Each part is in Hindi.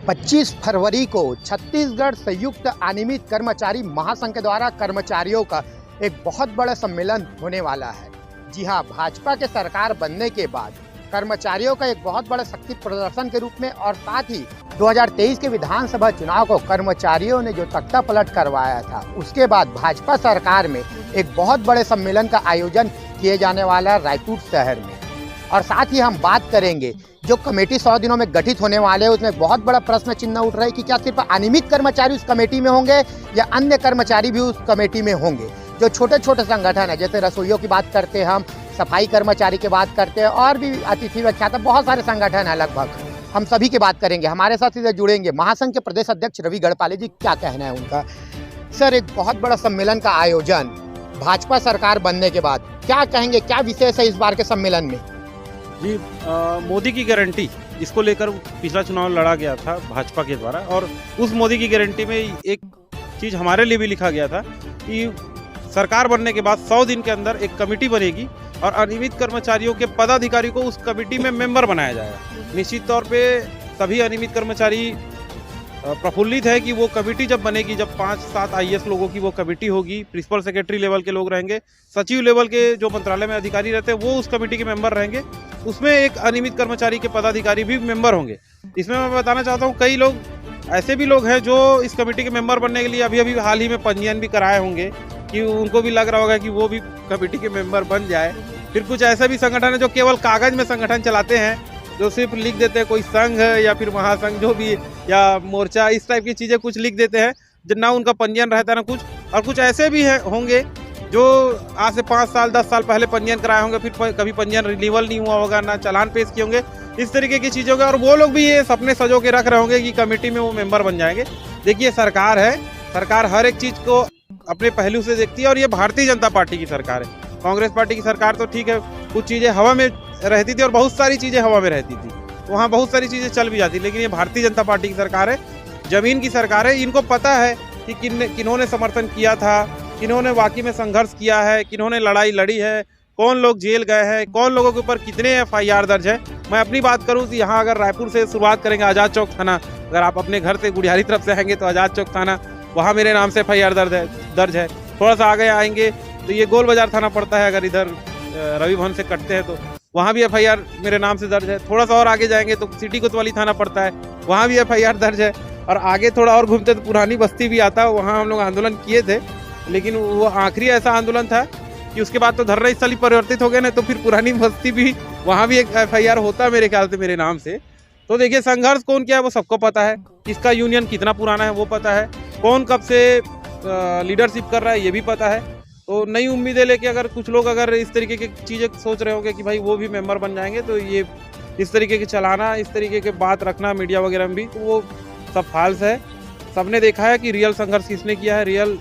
25 फरवरी को छत्तीसगढ़ संयुक्त अनियमित कर्मचारी महासंघ के द्वारा कर्मचारियों का एक बहुत बड़ा सम्मेलन होने वाला है। जी हां, भाजपा के सरकार बनने के बाद कर्मचारियों का एक बहुत बड़ा शक्ति प्रदर्शन के रूप में और साथ ही 2023 के विधानसभा चुनाव को कर्मचारियों ने जो तख्ता पलट करवाया था, उसके बाद भाजपा सरकार में एक बहुत बड़े सम्मेलन का आयोजन किए जाने वाला है रायपुर शहर में। और साथ ही हम बात करेंगे जो कमेटी 100 दिनों में गठित होने वाले हैं, उसमें बहुत बड़ा प्रश्न चिन्ह उठ रहा है कि क्या सिर्फ अनियमित कर्मचारी उस कमेटी में होंगे या अन्य कर्मचारी भी उस कमेटी में होंगे। जो छोटे छोटे संगठन है, जैसे रसोइयों की बात करते हैं, हम सफाई कर्मचारी की बात करते हैं और भी अतिथि व्याख्याता बहुत सारे संगठन है, लगभग हम सभी की बात करेंगे। हमारे साथ इधर जुड़ेंगे महासंघ के प्रदेश अध्यक्ष रवि गढ़पाले जी। क्या कहना है उनका? सर, एक बहुत बड़ा सम्मेलन का आयोजन भाजपा सरकार बनने के बाद, क्या कहेंगे, क्या विशेष है इस बार के सम्मेलन में? जी, मोदी की गारंटी, इसको लेकर पिछला चुनाव लड़ा गया था भाजपा के द्वारा, और उस मोदी की गारंटी में एक चीज़ हमारे लिए भी लिखा गया था कि सरकार बनने के बाद 100 दिन के अंदर एक कमेटी बनेगी और अनियमित कर्मचारियों के पदाधिकारी को उस कमेटी में मेंबर बनाया जाएगा। निश्चित तौर पे सभी अनियमित कर्मचारी प्रफुल्लित है कि वो कमेटी जब बनेगी, जब 5-7 IAS लोगों की वो कमेटी होगी, प्रिंसिपल सेक्रेटरी लेवल के लोग रहेंगे, सचिव लेवल के जो मंत्रालय में अधिकारी रहते हैं वो उस कमेटी के मेंबर रहेंगे, उसमें एक अनियमित कर्मचारी के पदाधिकारी भी मेंबर होंगे। इसमें मैं बताना चाहता हूँ, कई लोग ऐसे भी लोग हैं जो इस कमेटी के मेंबर बनने के लिए अभी हाल ही में पंजीयन भी कराए होंगे कि उनको भी लग रहा होगा कि वो भी कमेटी के मेंबर बन जाए। फिर कुछ ऐसे भी संगठन है जो केवल कागज में संगठन चलाते हैं, जो सिर्फ लिख देते हैं कोई संघ या फिर महासंघ जो भी, या मोर्चा, इस टाइप की चीज़ें कुछ लिख देते हैं, ना उनका पंजीयन रहता है ना कुछ। और कुछ ऐसे भी हैं होंगे जो आज से 5 साल 10 साल पहले पंजीयन कराए होंगे, फिर कभी पंजीयन रिन्यूअल नहीं हुआ होगा, ना चालान पेश किए होंगे, इस तरीके की चीज़ों के, और वो लोग भी ये सपने सजो के रख रहे होंगे कि कमेटी में वो मेंबर बन जाएंगे। देखिए, सरकार है, सरकार हर एक चीज़ को अपने पहलू से देखती है, और ये भारतीय जनता पार्टी की सरकार है। कांग्रेस पार्टी की सरकार तो ठीक है, कुछ चीज़ें हवा में रहती थी और बहुत सारी चीज़ें हवा में रहती थी, वहाँ बहुत सारी चीज़ें चल भी जाती, लेकिन ये भारतीय जनता पार्टी की सरकार है, जमीन की सरकार है। इनको पता है कि किन्होंने समर्थन किया था, किन्होंने वाकई में संघर्ष किया है, किन्होंने लड़ाई लड़ी है, कौन लोग जेल गए हैं, कौन लोगों के ऊपर कितने FIR दर्ज है। मैं अपनी बात करूँ तो यहाँ अगर रायपुर से शुरुआत करेंगे, आज़ाद चौक थाना, अगर आप अपने घर से गुड़ियारी तरफ से आएंगे तो आज़ाद चौक थाना, वहाँ मेरे नाम से FIR दर्ज है। थोड़ा सा आगे आएंगे तो ये गोल बाजार थाना पड़ता है, अगर इधर रवि भवन से कटते हैं तो वहाँ भी FIR मेरे नाम से दर्ज है। थोड़ा सा और आगे जाएंगे तो सिटी कोतवाली थाना पड़ता है, वहाँ भी FIR दर्ज है। और आगे थोड़ा और घूमते तो पुरानी बस्ती भी आता है, वहाँ हम लोग आंदोलन किए थे, लेकिन वो आखिरी ऐसा आंदोलन था कि उसके बाद तो धरना स्थल परिवर्तित हो गए ना, तो फिर पुरानी बस्ती भी, वहाँ भी एक FIR होता मेरे ख्याल से मेरे नाम से। तो देखिए, संघर्ष कौन क्या है वो सबको पता है, किसका यूनियन कितना पुराना है वो पता है, कौन कब से लीडरशिप कर रहा है ये भी पता है। तो नई उम्मीदें लेके अगर कुछ लोग अगर इस तरीके की चीज़ें सोच रहे होंगे कि भाई वो भी मेंबर बन जाएंगे, तो ये इस तरीके के चलाना, इस तरीके के बात रखना मीडिया वगैरह में भी, तो वो सब फाल्स है। सबने देखा है कि रियल संघर्ष किसने किया है, रियल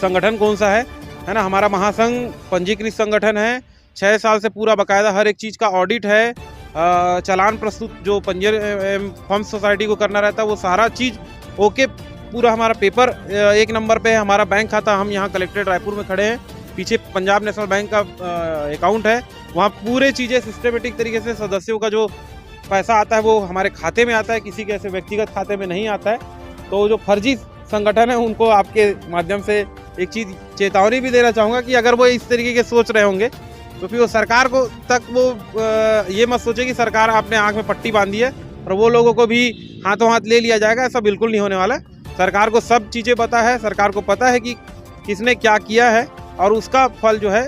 संगठन कौन सा है ना। हमारा महासंघ पंजीकृत संगठन है, 6 साल से पूरा बाकायदा हर एक चीज़ का ऑडिट है, चालान प्रस्तुत जो पंजीयन फर्म सोसाइटी को करना रहता है वो सारा चीज़ ओके, पूरा हमारा पेपर 1 नंबर पे है। हमारा बैंक खाता, हम यहाँ कलेक्ट्रेट रायपुर में खड़े हैं, पीछे पंजाब नेशनल बैंक का अकाउंट है, वहाँ पूरे चीज़ें सिस्टमेटिक तरीके से सदस्यों का जो पैसा आता है वो हमारे खाते में आता है, किसी के ऐसे व्यक्तिगत खाते में नहीं आता है। तो जो फर्जी संगठन है उनको आपके माध्यम से एक चीज़ चेतावनी भी देना चाहूँगा कि अगर वो इस तरीके के सोच रहे होंगे तो फिर वो सरकार को तक वो ये मत सोचे कि सरकार आपने आँख में पट्टी बांधी है और वो लोगों को भी हाथों हाथ ले लिया जाएगा, ऐसा बिल्कुल नहीं होने वाला है। सरकार को सब चीज़ें पता है, सरकार को पता है कि किसने क्या किया है, और उसका फल जो है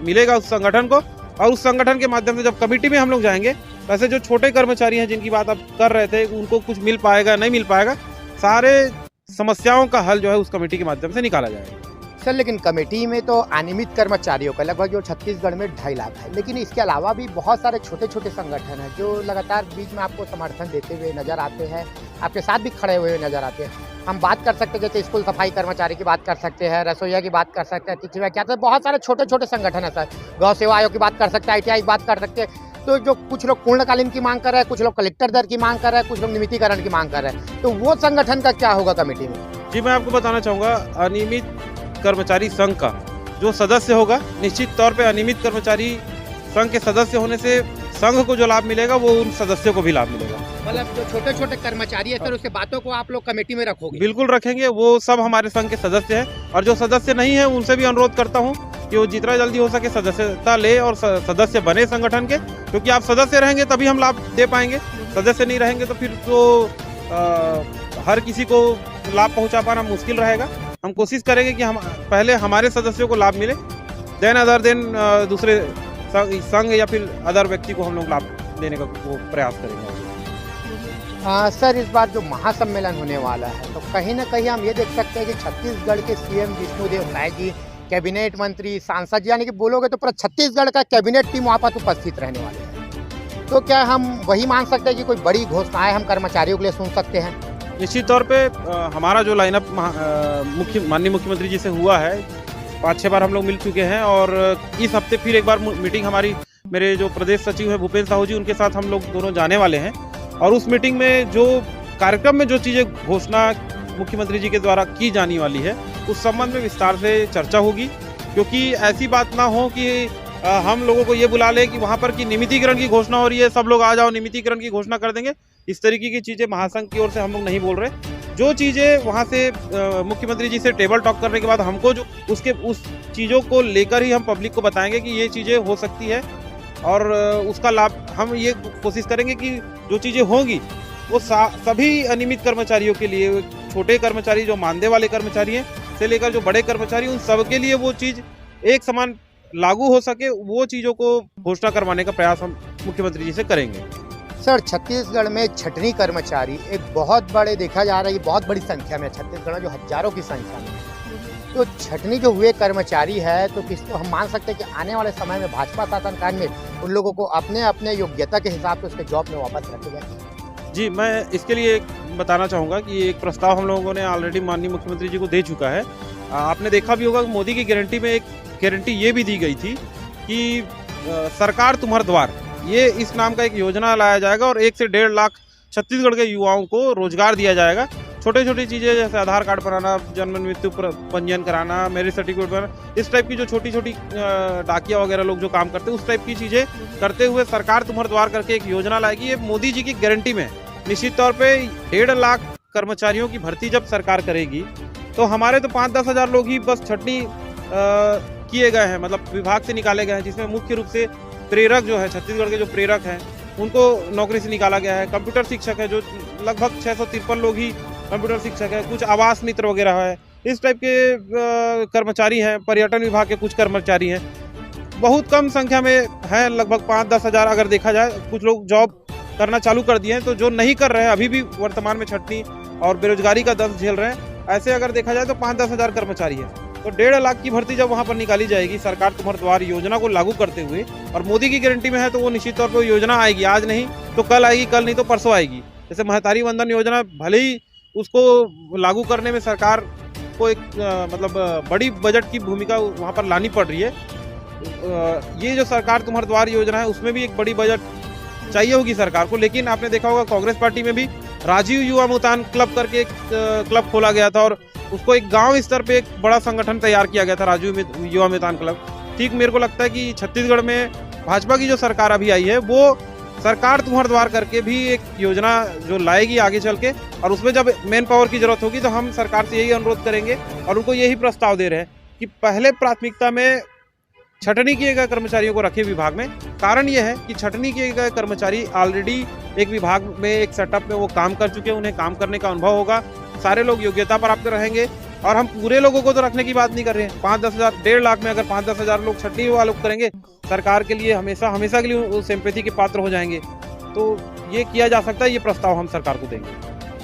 मिलेगा उस संगठन को। और उस संगठन के माध्यम से जब कमेटी में हम लोग जाएंगे, वैसे जो छोटे कर्मचारी हैं जिनकी बात आप कर रहे थे, उनको कुछ मिल पाएगा नहीं मिल पाएगा, सारे समस्याओं का हल जो है उस कमेटी के माध्यम से निकाला जाएगा। सर, लेकिन कमेटी में तो अनियमित कर्मचारियों का लगभग जो छत्तीसगढ़ में 2.5 लाख है, लेकिन इसके अलावा भी बहुत सारे छोटे छोटे संगठन हैं जो लगातार बीच में आपको समर्थन देते हुए नजर आते हैं, आपके साथ भी खड़े हुए नजर आते हैं। हम बात कर सकते हैं, जैसे स्कूल सफाई कर्मचारी की बात कर सकते हैं, रसोइया की बात कर सकते हैं, अतिथि व्याख्याता, बहुत सारे छोटे छोटे संगठन है सर, गौ सेवा आयोग की बात कर सकते हैं, ITI की बात कर सकते हैं। तो जो कुछ लोग पूर्णकालीन की मांग कर रहे हैं, कुछ लोग कलेक्टर दर की मांग कर रहे हैं, कुछ लोग नियमितीकरण की मांग कर रहे हैं, तो वो संगठन का क्या होगा कमेटी में? जी, मैं आपको बताना चाहूँगा, अनियमित कर्मचारी संघ का जो सदस्य होगा, निश्चित तौर पे अनियमित कर्मचारी संघ के सदस्य होने से संघ को जो लाभ मिलेगा वो उन सदस्यों को भी लाभ मिलेगा। मतलब जो छोटे छोटे कर्मचारी है सर, उसके बातों को आप लोग कमेटी में रखोगे? बिल्कुल रखेंगे, वो सब हमारे संघ के सदस्य हैं और जो सदस्य नहीं है उनसे भी अनुरोध करता हूँ कि वो जितना जल्दी हो सके सदस्यता ले और सदस्य बने संगठन के, क्योंकि आप सदस्य रहेंगे तभी हम लाभ दे पाएंगे। सदस्य नहीं रहेंगे तो फिर तो हर किसी को लाभ पहुंचा पाना मुश्किल रहेगा। हम कोशिश करेंगे कि हम पहले हमारे सदस्यों को लाभ मिले, देन अदर देन दूसरे संघ या फिर अदर व्यक्ति को हम लोग लाभ देने का वो प्रयास करेंगे। सर, इस बार जो महासम्मेलन होने वाला है तो कहीं ना कहीं हम ये देख सकते हैं कि छत्तीसगढ़ के सीएम विष्णुदेव साय जी, कैबिनेट मंत्री, सांसद, यानी कि बोलोगे तो पूरा छत्तीसगढ़ का कैबिनेट टीम वहाँ पर उपस्थित रहने वाले हैं। तो क्या हम वही मान सकते हैं कि कोई बड़ी घोषणाएं हम कर्मचारियों के लिए सुन सकते हैं? निश्चित तौर पे हमारा जो लाइनअप माननीय मुख्यमंत्री जी से हुआ है, 5-6 बार हम लोग मिल चुके हैं और इस हफ्ते फिर एक बार मीटिंग हमारी मेरे जो प्रदेश सचिव है भूपेंद्र साहू जी, उनके साथ हम लोग दोनों जाने वाले हैं और उस मीटिंग में जो कार्यक्रम में जो चीज़ें घोषणा मुख्यमंत्री जी के द्वारा की जाने वाली है उस संबंध में विस्तार से चर्चा होगी, क्योंकि ऐसी बात ना हो कि हम लोगों को ये बुला ले कि वहाँ पर कि नियमितीकरण की घोषणा हो रही है, सब लोग आ जाओ नियमितीकरण की घोषणा कर देंगे। इस तरीके की चीज़ें महासंघ की ओर से हम लोग नहीं बोल रहे। जो चीज़ें वहाँ से मुख्यमंत्री जी से टेबल टॉक करने के बाद हमको जो उस चीज़ों को लेकर ही हम पब्लिक को बताएंगे कि ये चीज़ें हो सकती है और उसका लाभ हम ये कोशिश करेंगे कि जो चीज़ें होंगी वो सभी अनियमित कर्मचारियों के लिए, छोटे कर्मचारी जो मानदेय वाले कर्मचारी हैं से लेकर जो बड़े कर्मचारी, उन सब के लिए वो चीज़ एक समान लागू हो सके, वो चीज़ों को घोषणा करवाने का प्रयास हम मुख्यमंत्री जी से करेंगे। सर, छत्तीसगढ़ में छटनी कर्मचारी एक बहुत बड़े देखा जा रहा है, बहुत बड़ी संख्या में छत्तीसगढ़ में जो हजारों की संख्या में, तो छटनी जो हुए कर्मचारी है तो किसको हम मान सकते हैं कि आने वाले समय में भाजपा शासनकाल में उन लोगों को अपने अपने योग्यता के हिसाब से उसके जॉब में वापस रखे जाएंगे? जी, मैं इसके लिए बताना चाहूँगा कि एक प्रस्ताव हम लोगों ने ऑलरेडी माननीय मुख्यमंत्री जी को दे चुका है। आपने देखा भी होगा कि मोदी की गारंटी में एक गारंटी ये भी दी गई थी कि सरकार तुम्हारे द्वार, ये इस नाम का एक योजना लाया जाएगा और 1 से 1.5 लाख छत्तीसगढ़ के युवाओं को रोजगार दिया जाएगा। छोटी छोटी चीज़ें जैसे आधार कार्ड बनाना, जन्म मृत्यु पंजीयन कराना, मैरिज सर्टिफिकेट बनाना, इस टाइप की जो छोटी छोटी डाकिया वगैरह लोग जो काम करते हैं उस टाइप की चीज़ें करते हुए सरकार तुम्हारे द्वार करके एक योजना लाएगी। ये मोदी जी की गारंटी में निश्चित तौर पे 1.5 लाख कर्मचारियों की भर्ती जब सरकार करेगी तो हमारे तो 5-10 हज़ार लोग ही बस छटनी किए गए हैं, मतलब विभाग से निकाले गए हैं, जिसमें मुख्य रूप से प्रेरक जो है, छत्तीसगढ़ के जो प्रेरक हैं उनको नौकरी से निकाला गया है। कंप्यूटर शिक्षक है जो लगभग 653 लोग ही कंप्यूटर शिक्षक है, कुछ आवास मित्र वगैरह है, इस टाइप के कर्मचारी हैं। पर्यटन विभाग के कुछ कर्मचारी हैं, बहुत कम संख्या में हैं, लगभग 5-10 हज़ार अगर देखा जाए। कुछ लोग जॉब करना चालू कर दिए हैं, तो जो नहीं कर रहे हैं अभी भी वर्तमान में छटनी और बेरोजगारी का दर्द झेल रहे हैं, ऐसे अगर देखा जाए तो 5-10 हज़ार कर्मचारी हैं। तो 1.5 लाख की भर्ती जब वहाँ पर निकाली जाएगी सरकार तुम्हारे द्वार योजना को लागू करते हुए, और मोदी की गारंटी में है तो वो निश्चित तौर पर योजना आएगी, आज नहीं तो कल आएगी, कल नहीं तो परसों आएगी। जैसे महतारी वंदन योजना, भले ही उसको लागू करने में सरकार को एक मतलब बड़ी बजट की भूमिका वहाँ पर लानी पड़ रही है, ये जो सरकार तुम्हारे द्वार योजना है उसमें भी एक बड़ी बजट चाहिए होगी सरकार को। लेकिन आपने देखा होगा कांग्रेस पार्टी में भी राजीव युवा मुतान क्लब करके एक क्लब खोला गया था और उसको एक गांव स्तर पे एक बड़ा संगठन तैयार किया गया था, राजीव युवा मुतान क्लब। ठीक मेरे को लगता है कि छत्तीसगढ़ में भाजपा की जो सरकार अभी आई है वो सरकार तुम्हारे द्वार करके भी एक योजना जो लाएगी आगे चल के, और उसमें जब मेन पावर की जरूरत होगी तो हम सरकार से यही अनुरोध करेंगे और उनको यही प्रस्ताव दे रहे हैं कि पहले प्राथमिकता में छटनी किए गए कर्मचारियों को रखे विभाग में। कारण ये है कि छटनी किए गए कर्मचारी ऑलरेडी एक विभाग में, एक सेटअप में वो काम कर चुके हैं, उन्हें काम करने का अनुभव होगा, सारे लोग योग्यता प्राप्त रहेंगे। और हम पूरे लोगों को तो रखने की बात नहीं कर रहे हैं, 5-10 हज़ार, 1.5 लाख में अगर 5-10 हज़ार लोग छटनी वाले करेंगे, सरकार के लिए हमेशा के लिए वो सिंपैथी के पात्र हो जाएंगे। तो ये किया जा सकता है, ये प्रस्ताव हम सरकार को देंगे।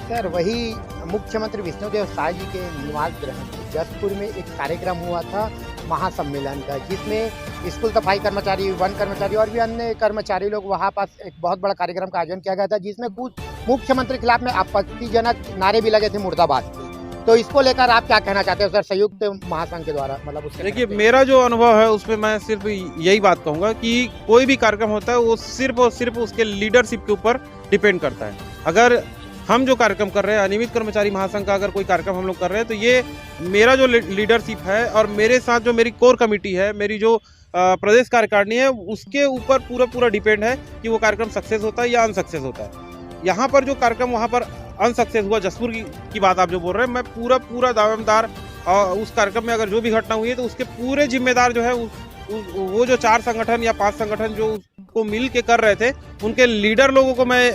सर, वही मुख्यमंत्री विष्णुदेव साय जी के निवास गृह में जसपुर में एक कार्यक्रम हुआ था महासम्मेलन का, जिसमें स्कूल सफाई कर्मचारी, वन कर्मचारी और भी अन्य कर्मचारी लोग वहाँ पास एक बहुत बड़ा कार्यक्रम का आयोजन किया गया था, जिसमें कुछ मुख्यमंत्री के खिलाफ में आपत्तिजनक नारे भी लगे थे मुर्दाबाद के। तो इसको लेकर आप क्या कहना चाहते हो सर, संयुक्त महासंघ के द्वारा? मतलब उसके देखिए, मेरा जो अनुभव है उसमें मैं सिर्फ यही बात कहूँगा कि कोई भी कार्यक्रम होता है वो सिर्फ और सिर्फ उसके लीडरशिप के ऊपर डिपेंड करता है। अगर हम जो कार्यक्रम कर रहे हैं, अनियमित कर्मचारी महासंघ का अगर कोई कार्यक्रम हम लोग कर रहे हैं, तो ये मेरा जो लीडरशिप है और मेरे साथ जो मेरी कोर कमेटी है, मेरी जो प्रदेश कार्यकारिणी है उसके ऊपर पूरा डिपेंड है कि वो कार्यक्रम सक्सेस होता है या अनसक्सेस होता है। यहाँ पर जो कार्यक्रम वहाँ पर अनसक्सेस हुआ, जसपुर की बात आप जो बोल रहे हैं, मैं पूरा दावेदार उस कार्यक्रम में अगर जो भी घटना हुई है तो उसके पूरे जिम्मेदार जो है वो जो 4 संगठन या 5 संगठन जो उसको मिल के कर रहे थे, उनके लीडर लोगों को मैं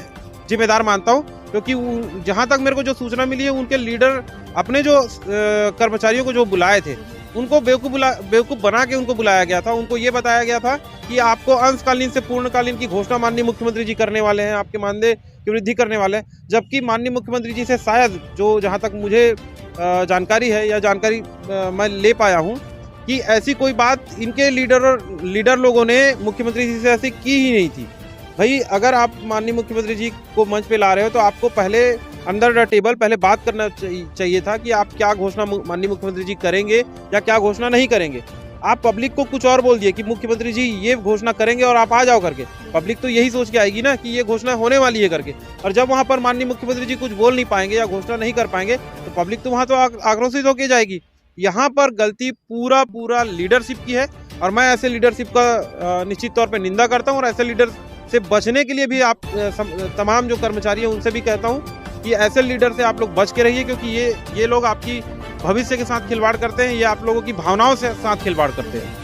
जिम्मेदार मानता हूँ। क्योंकि जहाँ तक मेरे को जो सूचना मिली है, उनके लीडर अपने जो कर्मचारियों को जो बुलाए थे उनको बेवकूफ़ बना के उनको बुलाया गया था। उनको ये बताया गया था कि आपको अंशकालीन से पूर्णकालीन की घोषणा माननीय मुख्यमंत्री जी करने वाले हैं, आपके मानदेय की वृद्धि करने वाले हैं। जबकि माननीय मुख्यमंत्री जी से शायद जो जहाँ तक मुझे जानकारी है या जानकारी मैं ले पाया हूँ कि ऐसी कोई बात इनके लीडर लोगों ने मुख्यमंत्री जी से ऐसी की ही नहीं थी। भाई अगर आप माननीय मुख्यमंत्री जी को मंच पे ला रहे हो तो आपको पहले अंडर द टेबल पहले बात करना चाहिए था कि आप क्या घोषणा माननीय मुख्यमंत्री जी करेंगे या क्या घोषणा नहीं करेंगे। आप पब्लिक को कुछ और बोल दिए कि मुख्यमंत्री जी ये घोषणा करेंगे और आप आ जाओ करके। पब्लिक तो यही सोच के आएगी ना कि ये घोषणा होने वाली है करके, और जब वहाँ पर माननीय मुख्यमंत्री जी कुछ बोल नहीं पाएंगे या घोषणा नहीं कर पाएंगे तो पब्लिक तो वहाँ तो आक्रोशित होकर जाएगी। यहाँ पर गलती पूरा लीडरशिप की है और मैं ऐसे लीडरशिप का निश्चित तौर पर निंदा करता हूँ। और ऐसे लीडर से बचने के लिए भी आप तमाम जो कर्मचारी हैं उनसे भी कहता हूँ कि ऐसे लीडर से आप लोग बच के रहिए, क्योंकि ये लोग आपकी भविष्य के साथ खिलवाड़ करते हैं, ये आप लोगों की भावनाओं से साथ खिलवाड़ करते हैं।